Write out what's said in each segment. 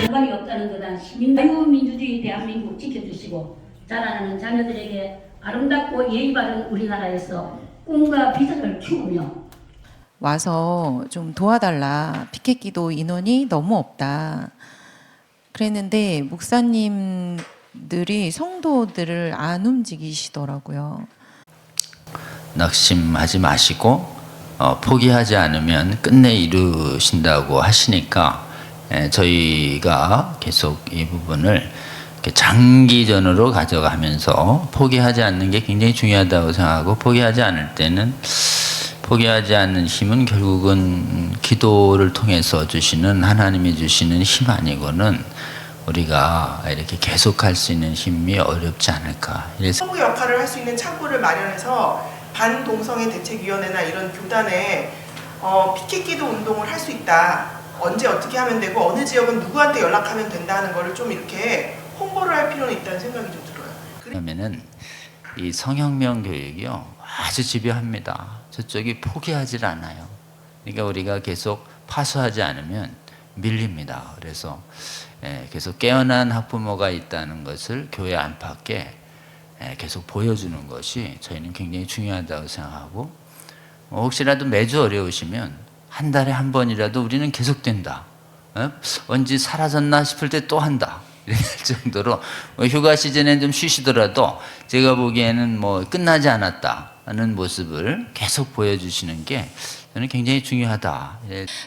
상관이 없다는 거다. 자유민주주의 대한민국 지켜주시고 자라나는 자녀들에게 아름답고 예의 바른 우리나라에서 꿈과 비전을 키우며 와서 좀 도와달라. 피켓 기도 인원이 너무 없다. 그랬는데 목사님들이 성도들을 안 움직이시더라고요. 낙심하지 마시고 포기하지 않으면 끝내 이루신다고 하시니까 저희가 계속 이 부분을 장기전으로 가져가면서 포기하지 않는 게 굉장히 중요하다고 생각하고, 포기하지 않을 때는 포기하지 않는 힘은 결국은 기도를 통해서 주시는, 하나님이 주시는 힘 아니고는 우리가 이렇게 계속할 수 있는 힘이 어렵지 않을까. 성부 역할을 할 수 있는 창구를 마련해서 반동성애 대책위원회나 이런 교단에 피켓기도 운동을 할 수 있다. 언제 어떻게 하면 되고 어느 지역은 누구한테 연락하면 된다는 거를 좀 이렇게 홍보를 할 필요는 있다는 생각이 좀 들어요. 그러면은 이 성혁명 교육이요 아주 집요합니다. 저쪽이 포기하질 않아요. 그러니까 우리가 계속 파수하지 않으면 밀립니다. 그래서 계속 깨어난 학부모가 있다는 것을 교회 안팎에 계속 보여주는 것이 저희는 굉장히 중요하다고 생각하고, 혹시라도 매주 어려우시면 한 달에 한 번이라도 우리는 계속된다. 언제 사라졌나 싶을 때 또 한다. 이럴 정도로 휴가 시즌에 좀 쉬시더라도 제가 보기에는 뭐 끝나지 않았다는 모습을 계속 보여주시는 게 저는 굉장히 중요하다.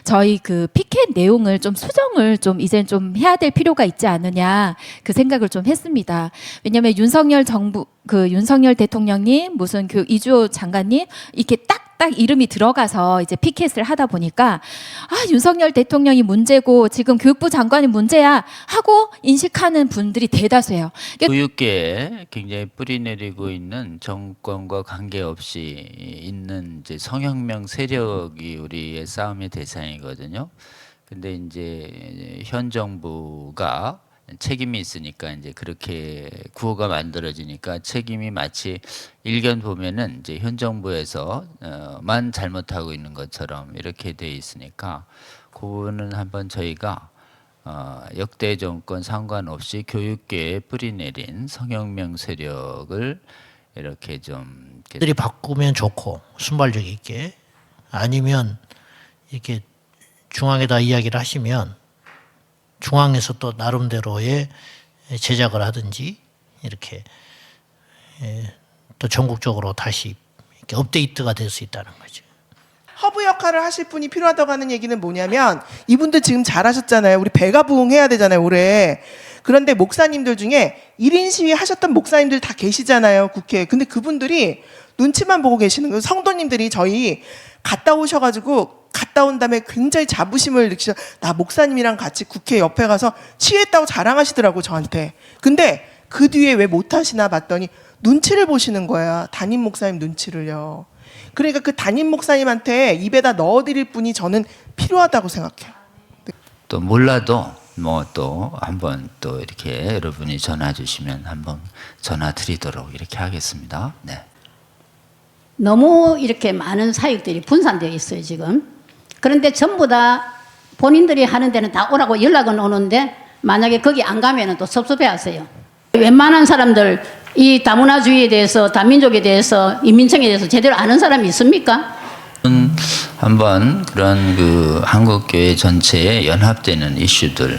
저희 그 피켓 내용을 좀 수정을 좀 이젠 좀 해야 될 필요가 있지 않느냐 그 생각을 좀 했습니다. 왜냐하면 윤석열 정부 윤석열 대통령님 무슨 이주호 장관님 이렇게 딱 이름이 들어가서 이제 피켓을 하다 보니까 윤석열 대통령이 문제고 지금 교육부 장관이 문제야 하고 인식하는 분들이 대다수예요. 교육계에 굉장히 뿌리 내리고 있는 정권과 관계없이 있는 이제 성혁명 세력이 우리의 싸움의 대상이거든요. 근데 이제 현 정부가 책임이 있으니까 이제 그렇게 구호가 만들어지니까 책임이 마치 일견 보면은 이제 현 정부에서만 잘못하고 있는 것처럼 이렇게 돼 있으니까 그 부분은 한번 저희가 역대 정권 상관없이 교육계에 뿌리 내린 성혁명 세력을 이렇게 좀 들이 바꾸면 좋고 순발력 있게, 아니면 이렇게 중앙에다 이야기를 하시면 중앙에서 또 나름대로의 제작을 하든지 이렇게 또 전국적으로 다시 이렇게 업데이트가 될 수 있다는 거죠. 허브 역할을 하실 분이 필요하다고 하는 얘기는 뭐냐면, 이분들 지금 잘하셨잖아요. 우리 배가 부흥해야 되잖아요, 올해. 그런데 목사님들 중에 1인 시위 하셨던 목사님들 다 계시잖아요, 국회에. 근데 그분들이 눈치만 보고 계시는 거예요. 성도님들이 저희 갔다 오셔가지고 갔다 온 다음에 굉장히 자부심을 느끼셔. 나 목사님이랑 같이 국회 옆에 가서 치유했다고 자랑하시더라고, 저한테. 근데 그 뒤에 왜 못하시나 봤더니 눈치를 보시는 거야. 담임 목사님 눈치를요. 그러니까 그 담임 목사님한테 입에다 넣어드릴 분이 저는 필요하다고 생각해요. 또 몰라도 뭐 또 한번 또 이렇게 여러분이 전화 주시면 한번 전화 드리도록 이렇게 하겠습니다. 네. 너무 이렇게 많은 사역들이 분산되어 있어요 지금. 그런데 전부 다 본인들이 하는 데는 다 오라고 연락은 오는데 만약에 거기 안 가면 또 섭섭해 하세요. 웬만한 사람들 이 다문화주의에 대해서, 다민족에 대해서, 인민청에 대해서 제대로 아는 사람이 있습니까? 한번 그런 그 한국교회 전체에 연합되는 이슈들이,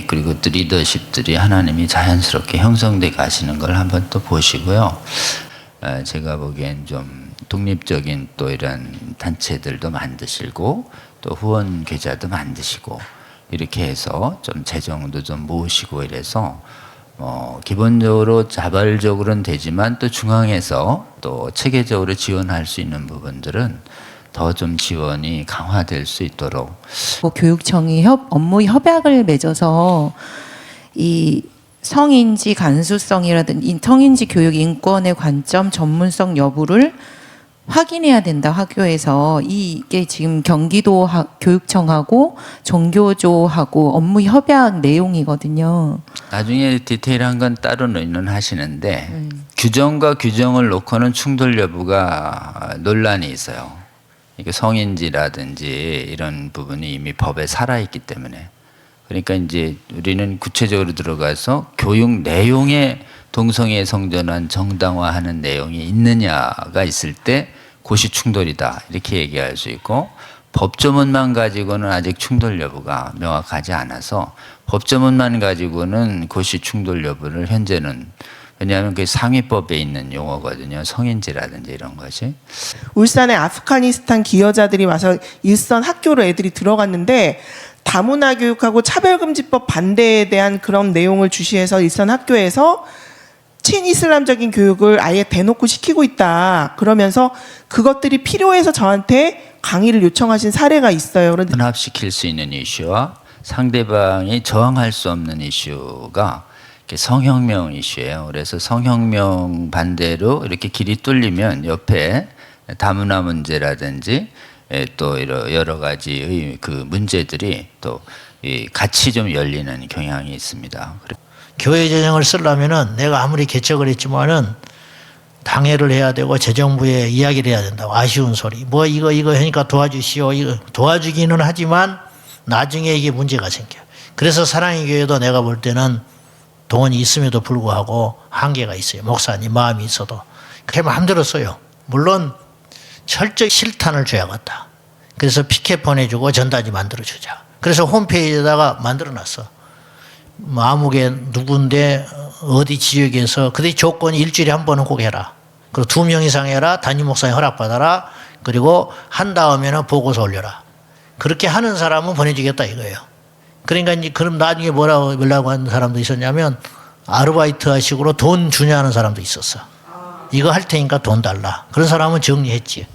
그리고 또 리더십들이 하나님이 자연스럽게 형성돼 가시는 걸 한번 또 보시고요. 제가 보기엔 좀 독립적인 또 이런 단체들도 만드시고 또 후원 계좌도 만드시고 이렇게 해서 좀 재정도 좀 모으시고 이래서 기본적으로 자발적으로는 되지만 또 중앙에서 또 체계적으로 지원할 수 있는 부분들은 더 좀 지원이 강화될 수 있도록 교육청이 업무 협약을 맺어서 이 성인지 간수성이라든지 성인지 교육 인권의 관점 전문성 여부를 확인해야 된다. 학교에서 이게 지금 경기도 교육청하고 전교조하고 업무 협약 내용이거든요. 나중에 디테일한 건 따로 논의하시는데 규정과 규정을 놓고는 충돌 여부가 논란이 있어요. 이게 성인지라든지 이런 부분이 이미 법에 살아있기 때문에. 그러니까 이제 우리는 구체적으로 들어가서 교육 내용에 동성애 성전환 정당화하는 내용이 있느냐가 있을 때 고시 충돌이다 이렇게 얘기할 수 있고, 법조문만 가지고는 아직 충돌 여부가 명확하지 않아서 법조문만 가지고는 고시 충돌 여부를 현재는, 왜냐하면 그 상위법에 있는 용어거든요. 성인지라든지 이런 것이. 울산에 아프가니스탄 기여자들이 와서 일선 학교로 애들이 들어갔는데 다문화 교육하고 차별금지법 반대에 대한 그런 내용을 주시해서 일선 학교에서 친이슬람적인 교육을 아예 대놓고 시키고 있다. 그러면서 그것들이 필요해서 저한테 강의를 요청하신 사례가 있어요. 그런데 혼합시킬 수 있는 이슈와 상대방이 저항할 수 없는 이슈가 성혁명 이슈예요. 그래서 성혁명 반대로 이렇게 길이 뚫리면 옆에 다문화 문제라든지 또 여러 가지의 그 문제들이 또 같이 좀 열리는 경향이 있습니다. 교회 재정을 쓰려면은 내가 아무리 개척을 했지만은 당회를 해야 되고 재정부에 이야기를 해야 된다고. 아쉬운 소리. 뭐 이거 하니까 도와주시오. 이거 도와주기는 하지만 나중에 이게 문제가 생겨요. 그래서 사랑의 교회도 내가 볼 때는 돈이 있음에도 불구하고 한계가 있어요. 목사님 마음이 있어도. 그게 마음대로 써요. 물론 철저히 실탄을 줘야겠다. 그래서 피켓 보내주고 전단지 만들어주자. 그래서 홈페이지에다가 만들어놨어. 뭐 아무개 누군데 어디 지역에서 그때 조건이 일주일에 한 번은 꼭 해라. 그리고 2명 이상 해라. 담임 목사님 허락받아라. 그리고 한 다음에는 보고서 올려라. 그렇게 하는 사람은 보내주겠다 이거예요. 그러니까 이제 그럼 나중에 뭐라고 연락하고 하는 사람도 있었냐면 아르바이트 식으로 돈 주냐는 사람도 있었어. 이거 할 테니까 돈 달라. 그런 사람은 정리했지.